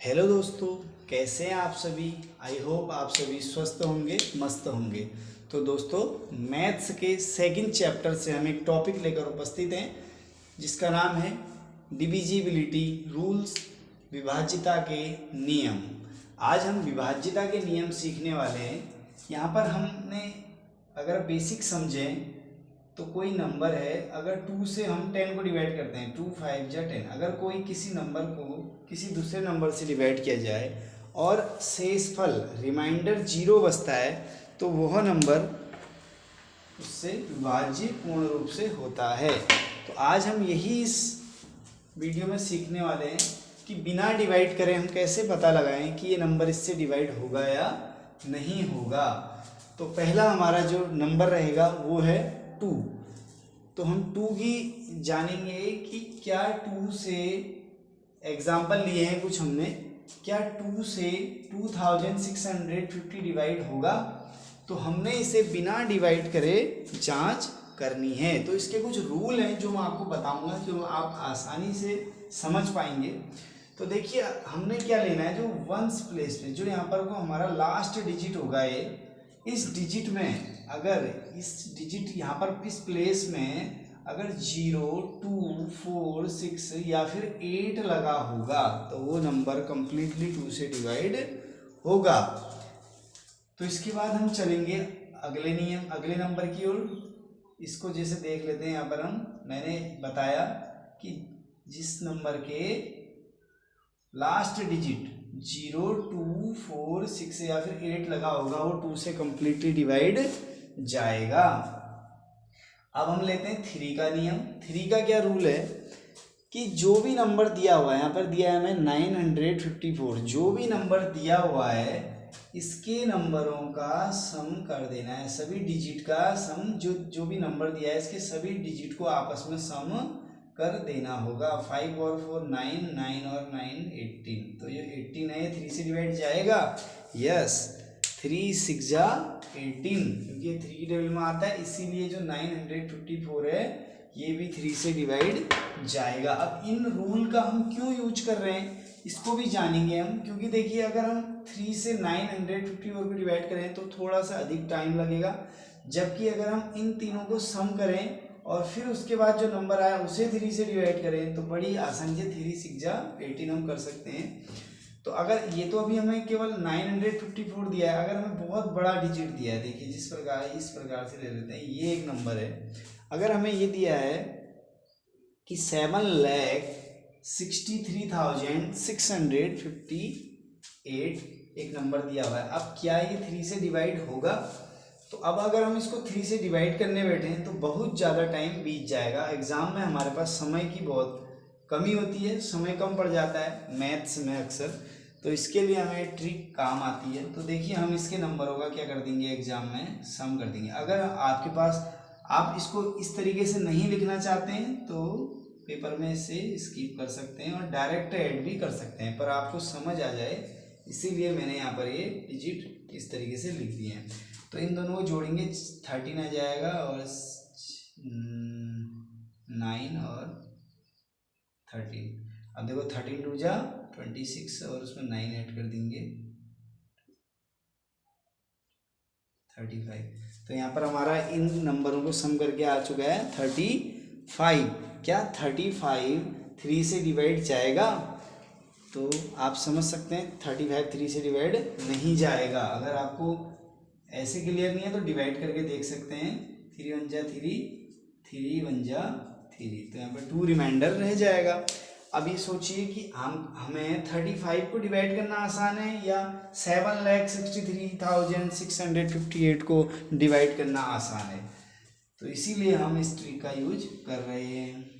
Hello दोस्तों, कैसे हैं आप सभी। आई होप आप सभी स्वस्थ होंगे, मस्त होंगे। तो दोस्तों, मैथ्स के सेकंड चैप्टर से हम एक टॉपिक लेकर उपस्थित हैं जिसका नाम है डिविजिबिलिटी रूल्स, विभाज्यता के नियम। आज हम विभाज्यता के नियम सीखने वाले हैं। यहाँ पर हमने अगर बेसिक समझें तो कोई नंबर है, अगर 2 से हम 10 को डिवाइड करते हैं, 2 5 या 10, अगर कोई किसी नंबर को किसी दूसरे नंबर से डिवाइड किया जाए और शेषफल रिमाइंडर 0 बचता है तो वह नंबर उससे विभाज्य पूर्ण रूप से होता है। तो आज हम यही इस वीडियो में सीखने वाले हैं कि बिना डिवाइड करे हम कैसे पता लगाएं कि ये नंबर इससे डिवाइड होगा या नहीं होगा। तो पहला हमारा जो नंबर रहेगा वो है 2। तो हम 2 की जानेंगे कि क्या 2 से एग्जाम्पल लिए हैं कुछ हमने, क्या 2 से 2650 डिवाइड होगा। तो हमने इसे बिना डिवाइड करे जांच करनी है। तो इसके कुछ रूल हैं जो मैं आपको बताऊंगा, जो आप आसानी से समझ पाएंगे। तो देखिए, हमने क्या लेना है, जो वंस प्लेस पे जो यहाँ पर को हमारा लास्ट डिजिट होगा, ये इस डिजिट में अगर इस डिजिट यहाँ पर इस प्लेस में अगर 0 2 4 6 या फिर 8 लगा होगा तो वो नंबर कंप्लीटली 2 से डिवाइड होगा। तो इसके बाद हम चलेंगे अगले नियम, अगले नंबर की ओर। इसको जैसे देख लेते हैं, यहाँ पर मैंने बताया कि जिस नंबर के लास्ट डिजिट 0 2 4 6 या फिर 8 लगा होगा वो 2 से कंप्लीटली डिवाइड जाएगा। अब हम लेते हैं 3 का नियम। 3 का क्या रूल है कि जो भी नंबर दिया हुआ है, यहाँ पर दिया है हमें 954, जो भी नंबर दिया हुआ है इसके नंबरों का सम कर देना है। सभी डिजिट का सम, जो भी नंबर दिया है इसके सभी डिजिट को आपस में सम कर देना होगा। 5 और 4 9, 9 और 9 18। तो ये 18 है, 3 से डिवाइड जाएगा। यस, 3 6 जा 18, क्योंकि ये 3 टेबल में आता है, इसीलिए जो 954 है ये भी 3 से डिवाइड जाएगा। अब इन रूल का हम क्यों यूज कर रहे हैं इसको भी जानेंगे हम, क्योंकि देखिए अगर हम 3 से 954 को डिवाइड करें तो थोड़ा सा अधिक टाइम लगेगा, जबकि अगर हम इन तीनों को सम करें और फिर उसके बाद जो नंबर आया उसे 3 से डिवाइड करें तो बड़ी आसानी से 3 6 जा 18 हम कर सकते हैं। तो अगर ये तो अभी हमें केवल 954 दिया है, अगर हमें बहुत बड़ा डिजिट दिया है, देखिए जिस प्रकार इस प्रकार से ले लेते हैं, ये एक नंबर है। अगर हमें ये दिया है कि 7,63,658 एक नंबर दिया हुआ है, अब क्या ये 3 से डिवाइड होगा। तो अब अगर हम इसको 3 से डिवाइड करने बैठे हैं तो बहुत ज़्यादा टाइम बीत जाएगा। एग्ज़ाम में हमारे पास समय की बहुत कमी होती है, समय कम पड़ जाता है मैथ्स में अक्सर। तो इसके लिए हमें ट्रिक काम आती है। तो देखिए, हम इसके नंबरों का क्या कर देंगे, एग्जाम में सम कर देंगे। अगर आपके पास, आप इसको इस तरीके से नहीं लिखना चाहते हैं तो पेपर में इसे स्किप कर सकते हैं और डायरेक्ट ऐड भी कर सकते हैं, पर आपको समझ आ जाए इसीलिए मैंने यहाँ पर ये डिजिट इस तरीके से लिख दिए हैं। तो इन दोनों को जोड़ेंगे 13 आ जाएगा और 9 और 13। अब देखो 13 2 जा 26 और उसमें 9 ऐड कर देंगे 35। तो यहाँ पर हमारा इन नंबरों को सम करके आ चुका है 35। क्या 35 3 से डिवाइड जाएगा? तो आप समझ सकते हैं 35 3 से डिवाइड नहीं जाएगा। अगर आपको ऐसे क्लियर नहीं है तो डिवाइड करके देख सकते हैं। 3 1 जा 3, 3 1 जा 3, तो यहाँ पर 2 रिमाइंडर रह जाएगा। अब ये सोचिए कि हमें 35 को डिवाइड करना आसान है या 7,63,658 को डिवाइड करना आसान है। तो इसीलिए हम इस ट्रिक का यूज कर रहे हैं।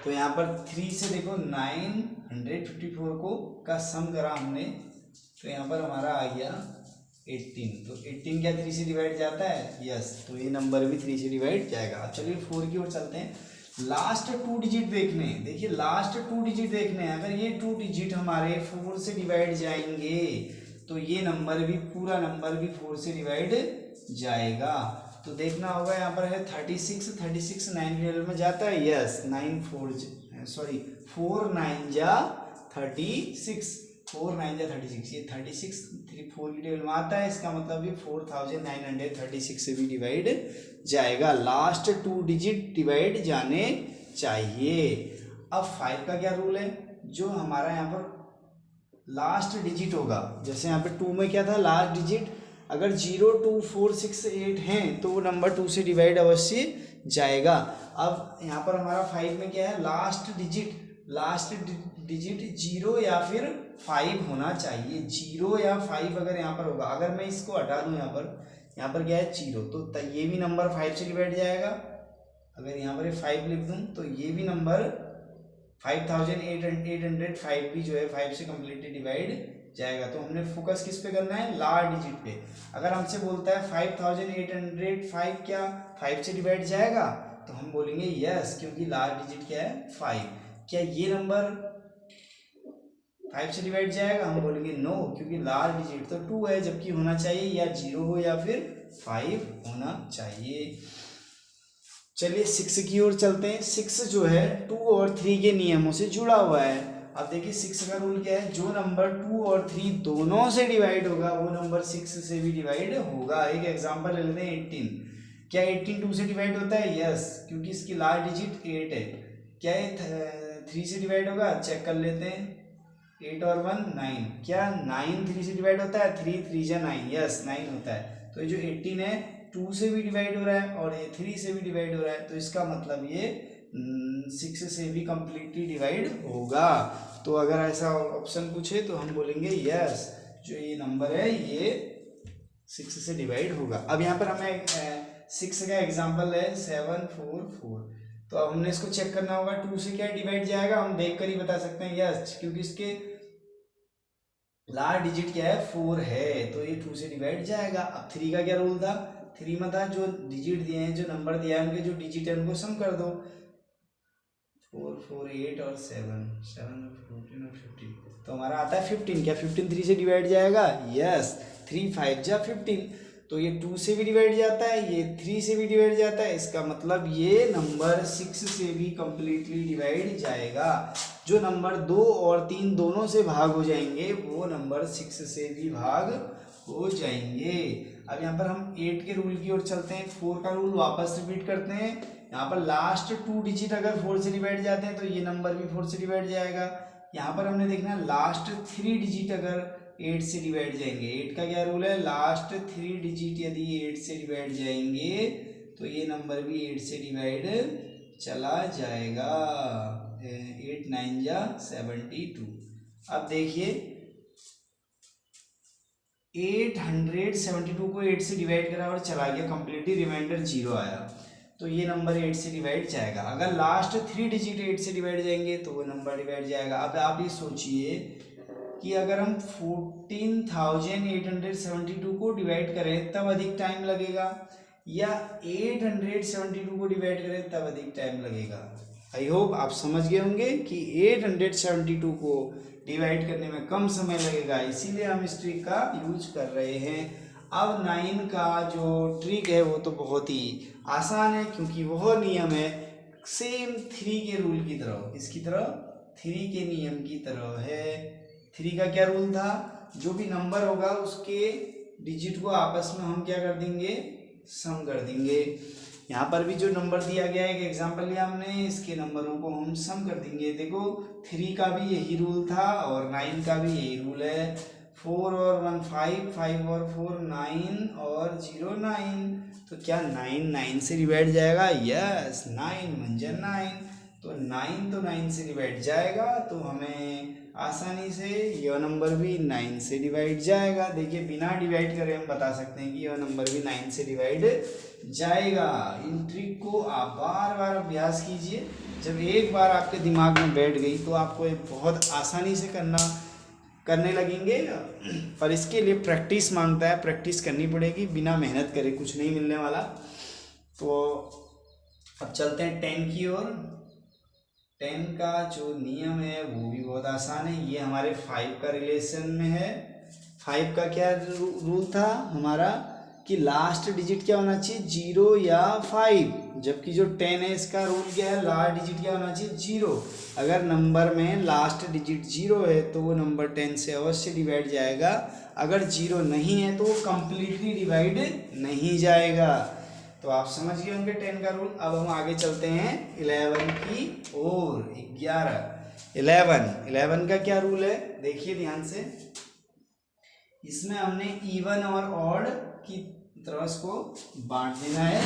तो यहाँ पर 3 से देखो 954 को का सम करा हमने, तो यहाँ पर हमारा आ गया 18। तो 18 क्या 3 से डिवाइड जाता है? यस, तो ये नंबर भी 3 से डिवाइड जाएगा। अब चलिए 4 की ओर चलते हैं। लास्ट 2 डिजिट देखने हैं। देखिए लास्ट 2 डिजिट देखने हैं, अगर ये 2 डिजिट हमारे 4 से डिवाइड जाएंगे तो ये नंबर भी, पूरा नंबर भी 4 से डिवाइड जाएगा। तो देखना होगा, यहाँ पर है 36, 36 9 के में जाता है। यस, 9 4 सॉरी 4 9 जा 36, 4 9 जा 36, ये 36 4 की टेबल में आता है, इसका मतलब ये 4936 से भी डिवाइड जाएगा। लास्ट 2 डिजिट डिवाइड जाने चाहिए। अब 5 का क्या रूल है, जो हमारा यहाँ पर लास्ट डिजिट होगा, जैसे यहाँ पे 2 में क्या था, लास्ट डिजिट अगर 0 2 4 6 8 हैं तो वो नंबर 2 से डिवाइड अवश्य जाएगा। अब यहाँ पर हमारा 5 में क्या है, लास्ट डिजिट 0 या फिर 5 होना चाहिए। 0 या 5 अगर यहाँ पर होगा, अगर मैं इसको हटा दूँ यहाँ पर क्या है 0, तो ये भी नंबर 5 से डिवाइड जाएगा। अगर यहाँ पर 5 लिख दूँ तो ये भी नंबर 5805 भी जो है 5 से कम्प्लीटली डिवाइड जाएगा। तो हमने फोकस किस पे करना है, लास्ट डिजिट पे। अगर हमसे बोलता है 5805 क्या 5 से डिवाइड जाएगा, तो हम बोलेंगे यस, क्योंकि लास्ट डिजिट क्या है 5। क्या ये नंबर 5 से डिवाइड जाएगा, हम बोलेंगे नो, क्योंकि लास्ट डिजिट तो 2 है, जबकि होना चाहिए या 0 हो या फिर 5 होना चाहिए। चलिए 6 की ओर चलते हैं। 6 जो है 2 और 3 के नियमों से जुड़ा हुआ है। अब देखिए 6 का रूल क्या है, जो नंबर 2 और 3 दोनों से डिवाइड होगा वो नंबर 6 से भी डिवाइड होगा। एक एग्जांपल ले लेते हैं 18। क्या 18 2 से डिवाइड होता है, यस, क्योंकि इसकी लास्ट डिजिट 8 है। क्या ये 3 से डिवाइड होगा, चेक कर लेते हैं, 8 और 1 9। क्या 9 3 से डिवाइड होता है, 3 3 जा 9, यस 9 होता है। तो ये जो 18 है 2 से भी डिवाइड हो रहा है और ये 3 से भी डिवाइड हो रहा है, तो इसका मतलब ये 6 से भी कंप्लीटली डिवाइड होगा। तो अगर ऐसा ऑप्शन पूछे तो हम बोलेंगे यस, जो ये नंबर है ये 6 से डिवाइड होगा। अब यहाँ पर हमें 6 का एग्जाम्पल है 744। तो अब हमने इसको चेक करना होगा 2 से क्या डिवाइड जाएगा, हम देख कर ही बता सकते हैं यस, क्योंकि इसके लास्ट डिजिट क्या है 4 है, तो ये 2 से डिवाइड जाएगा। अब 3 का क्या रूल था, 3 में था जो डिजिट दिए हैं, जो नंबर दिया है, उनके जो डिजिट है उनको सम कर दो। 4 4 8 और 7 7 14 और 15, तो हमारा आता है 15। क्या 15 3 से डिवाइड जाएगा, यस, 3 5 जा 15। तो ये 2 से भी डिवाइड जाता है, ये 3 से भी डिवाइड जाता है, इसका मतलब ये नंबर 6 से भी कंप्लीटली डिवाइड जाएगा। जो नंबर 2 और 3 दोनों से भाग हो जाएंगे वो नंबर 6 से भी भाग हो जाएंगे। अब यहाँ पर हम 8 के रूल की ओर चलते हैं। 4 का रूल वापस रिपीट करते हैं। यहाँ पर लास्ट 2 डिजिट अगर 4 से डिवाइड जाते हैं तो ये नंबर भी 4 से डिवाइड जाएगा। यहाँ पर हमने देखना लास्ट 3 डिजिट अगर 8 से डिवाइड जाएंगे। 8 का क्या रूल है, लास्ट 3 डिजिट यदि 8 से डिवाइड जाएंगे तो ये नंबर भी 8 से डिवाइड चला जाएगा। 8 9 जा 72। अब देखिए 872 को 8 से डिवाइड करा और चला गया कंप्लीटली, रिमाइंडर 0 आया, तो ये नंबर 8 से डिवाइड जाएगा। अगर लास्ट 3 डिजिट 8 से डिवाइड जाएंगे तो वो नंबर डिवाइड जाएगा। अब आप ये सोचिए कि अगर हम 14,872 को डिवाइड करें तब अधिक टाइम लगेगा या 872 को डिवाइड करें तब अधिक टाइम लगेगा। आई होप आप समझ गए होंगे कि 872 को डिवाइड करने में कम समय लगेगा, इसीलिए हम इस ट्रिक का यूज कर रहे हैं। अब 9 का जो ट्रिक है वो तो बहुत ही आसान है, क्योंकि वह नियम है सेम 3 के रूल की तरह, इसकी तरह 3 के नियम की तरह है। 3 का क्या रूल था, जो भी नंबर होगा उसके डिजिट को आपस में हम क्या कर देंगे, सम कर देंगे। यहाँ पर भी जो नंबर दिया गया है, एक एग्जांपल लिया हमने, इसके नंबरों को हम सम कर देंगे। देखो 3 का भी यही रूल था और 9 का भी यही रूल है। 4 और 1 5, 5 और 4 9 और 0 9, तो क्या 9 9 से डिवाइड जाएगा, यस 9 मंजन 9, तो 9 तो 9 से डिवाइड जाएगा, तो हमें आसानी से यह नंबर भी 9 से डिवाइड जाएगा। देखिए बिना डिवाइड करे हम बता सकते हैं कि यह नंबर भी 9 से डिवाइड जाएगा। इन ट्रिक को आप बार बार अभ्यास कीजिए, जब एक बार आपके दिमाग में बैठ गई तो आपको ये बहुत आसानी से करने लगेंगे। पर इसके लिए प्रैक्टिस मांगता है, प्रैक्टिस करनी पड़ेगी, बिना मेहनत करे कुछ नहीं मिलने वाला। तो अब चलते हैं 10 की ओर। 10 का जो नियम है वो भी बहुत आसान है, ये हमारे 5 का रिलेशन में है। 5 का क्या रूल था हमारा कि लास्ट डिजिट क्या होना चाहिए, 0 या 5, जबकि जो 10 है इसका रूल क्या है, लास्ट डिजिट क्या होना चाहिए, 0। अगर नंबर में लास्ट डिजिट 0 है तो वो नंबर 10 से अवश्य डिवाइड जाएगा, अगर 0 नहीं है तो वो कंप्लीटली डिवाइड नहीं जाएगा। तो आप समझ गए होंगे 10 का रूल। अब हम आगे चलते हैं 11 की ओर। 11 का क्या रूल है, देखिए ध्यान से। इसमें हमने इवन और ऑड की तरह इसको बांट देना है।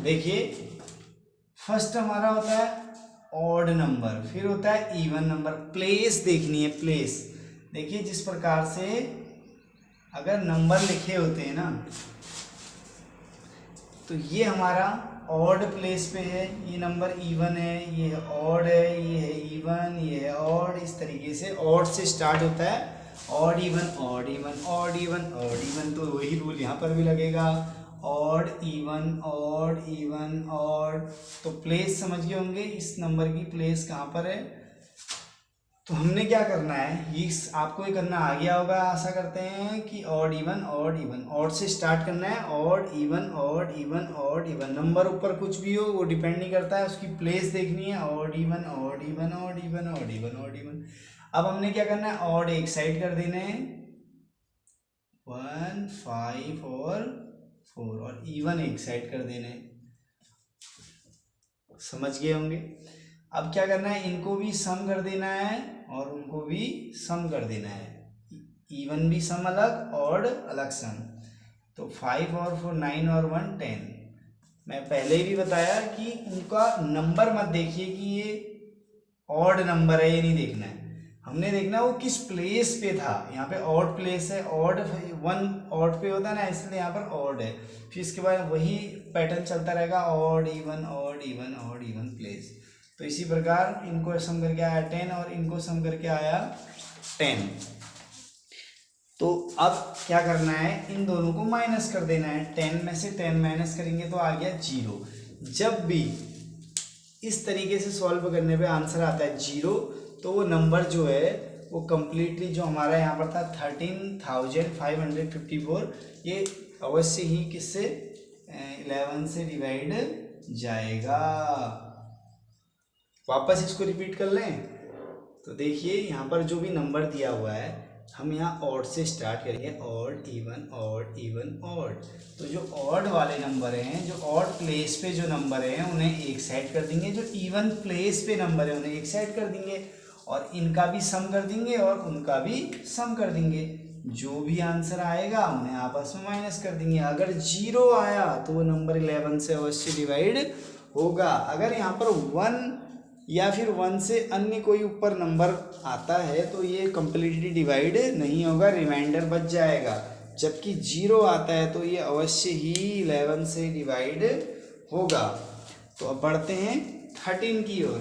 देखिए फर्स्ट हमारा होता है ऑड नंबर, फिर होता है इवन नंबर। प्लेस देखनी है, प्लेस। देखिए जिस प्रकार से अगर नंबर लिखे होते हैं ना, तो ये हमारा ऑड प्लेस पे है, ये नंबर इवन है, ये है ऑड है, ये है इवन, ये है ऑड। इस तरीके से ऑड से स्टार्ट होता है, odd even odd even odd even odd even. तो वही रूल यहाँ पर भी लगेगा, odd even odd even odd. तो प्लेस समझ गए होंगे, इस नंबर की प्लेस कहाँ पर है। तो हमने क्या करना है, ये आपको ये करना आ गया होगा, आशा करते हैं कि ऑड इवन ऑड से स्टार्ट करना है। Odd even odd even odd even. Number ऊपर कुछ भी हो वो डिपेंड नहीं करता है, उसकी प्लेस देखनी है। Odd even odd even odd even odd even odd even. अब हमने क्या करना है, ऑड एक साइड कर देने हैं 1 5 और 4, और इवन एक साइड कर देने हैं। समझ गए होंगे। अब क्या करना है, इनको भी सम कर देना है और उनको भी सम कर देना है। इवन भी सम अलग, ऑड अलग सम। तो 5 और 4 9 और 1 10। मैं पहले ही भी बताया कि उनका नंबर मत देखिए कि ये ऑड नंबर है, ये नहीं देखना है। हमने देखना वो किस प्लेस पे था। यहाँ पे ऑड प्लेस है, ऑड 1 ऑड पे होता है ना, इसलिए यहाँ पर ऑड है। फिर इसके बाद वही पैटर्न चलता रहेगा, odd even odd even odd even place. तो इसी प्रकार इनको सम करके आया 10 और इनको सम करके आया 10। तो अब क्या करना है, इन दोनों को माइनस कर देना है। 10 में से 10 माइनस करेंगे तो आ गया 0। जब भी इस तरीके से सॉल्व करने पे आंसर आता है 0, तो वो नंबर जो है वो कंप्लीटली जो हमारा यहाँ पर था 13,554, ये अवश्य ही किससे 11 से डिवाइड जाएगा। वापस इसको रिपीट कर लें तो देखिए यहाँ पर जो भी नंबर दिया हुआ है, हम यहाँ ऑड से स्टार्ट करेंगे। Odd even odd even odd. तो जो ऑड वाले नंबर हैं, जो ऑड प्लेस पे जो नंबर हैं उन्हें एक साइड कर देंगे, जो इवन प्लेस पे नंबर है उन्हें एक साइड कर देंगे, और इनका भी सम कर देंगे और उनका भी सम कर देंगे। जो भी आंसर आएगा उन्हें आपस में माइनस कर देंगे। अगर 0 आया तो वो नंबर 11 से अवश्य डिवाइड होगा। अगर यहाँ पर 1 या फिर 1 से अन्य कोई ऊपर नंबर आता है तो ये कंप्लीटली डिवाइड नहीं होगा, रिमाइंडर बच जाएगा। जबकि 0 आता है तो ये अवश्य ही 11 से डिवाइड होगा। तो अब बढ़ते हैं 13 की ओर।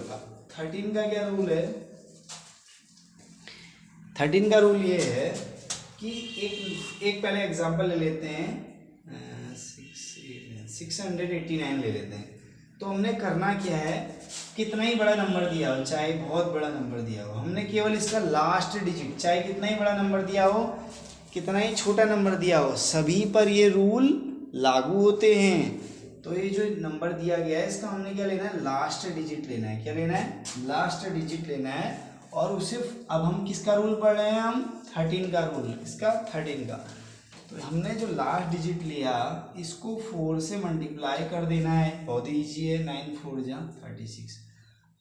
13 का क्या रूल है, 13 का रूल ये है कि एक पहले एग्जांपल ले लेते हैं, 689 ले लेते हैं। तो हमने करना क्या है, कितना ही बड़ा नंबर दिया हो, चाहे बहुत बड़ा नंबर दिया हो, हमने केवल इसका लास्ट डिजिट, चाहे कितना ही बड़ा नंबर दिया हो, कितना ही छोटा नंबर दिया हो, सभी पर ये रूल लागू होते हैं। तो ये जो नंबर दिया गया है इसका हमने क्या लेना है, लास्ट डिजिट लेना है। क्या लेना है, लास्ट डिजिट लेना है। और उसे अब हम किसका रूल पढ़ रहे हैं, हम 13 का रूल। किसका, 13 का। तो हमने जो लास्ट डिजिट लिया इसको 4 से मल्टीप्लाई कर देना है, बहुत ईजी है। 9 4 जा 36।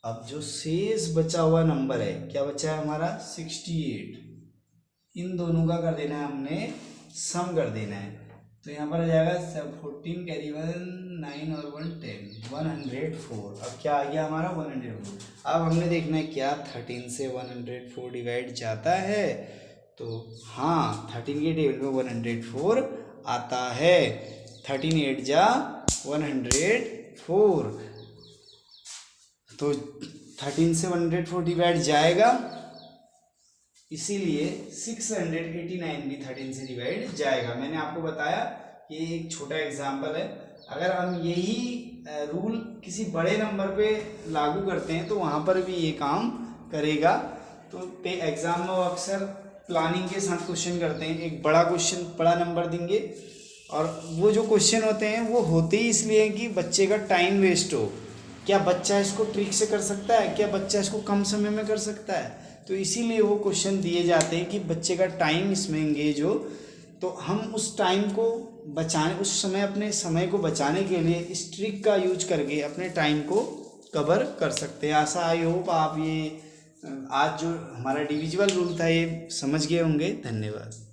अब जो शेष बचा हुआ नंबर है, क्या बचा है हमारा 68, इन दोनों का कर देना है, हमने सम कर देना है। तो यहाँ पर आ जाएगा 14 कैरी 1 9 और 1 10 104। अब क्या आ गया हमारा 104। अब हमने देखना है क्या 13 से 104 डिवाइड जाता है। तो हाँ, 13 के टेबल में 104 आता है। 13 8 जा 104। तो 13 से 104 डिवाइड जाएगा, इसीलिए 689 भी 13 से डिवाइड जाएगा। मैंने आपको बताया कि एक छोटा एग्जाम्पल है। अगर हम यही रूल किसी बड़े नंबर पे लागू करते हैं तो वहाँ पर भी ये काम करेगा। तो एग्जाम में अक्सर प्लानिंग के साथ क्वेश्चन करते हैं। एक बड़ा क्वेश्चन, बड़ा नंबर देंगे, और वो जो क्वेश्चन होते हैं वो होते ही इसलिए हैं कि बच्चे का टाइम वेस्ट हो। क्या बच्चा इसको ट्रिक से कर सकता है, क्या बच्चा इसको कम समय में कर सकता है, तो इसीलिए वो क्वेश्चन दिए जाते हैं कि बच्चे का टाइम इसमें एंगेज हो। तो हम उस टाइम को बचाने, उस समय अपने समय को बचाने के लिए इस ट्रिक का यूज करके अपने टाइम को कवर कर सकते हैं। आशा आई होप आप ये आज जो हमारा डिविजिबल रूल था ये समझ गए होंगे। धन्यवाद।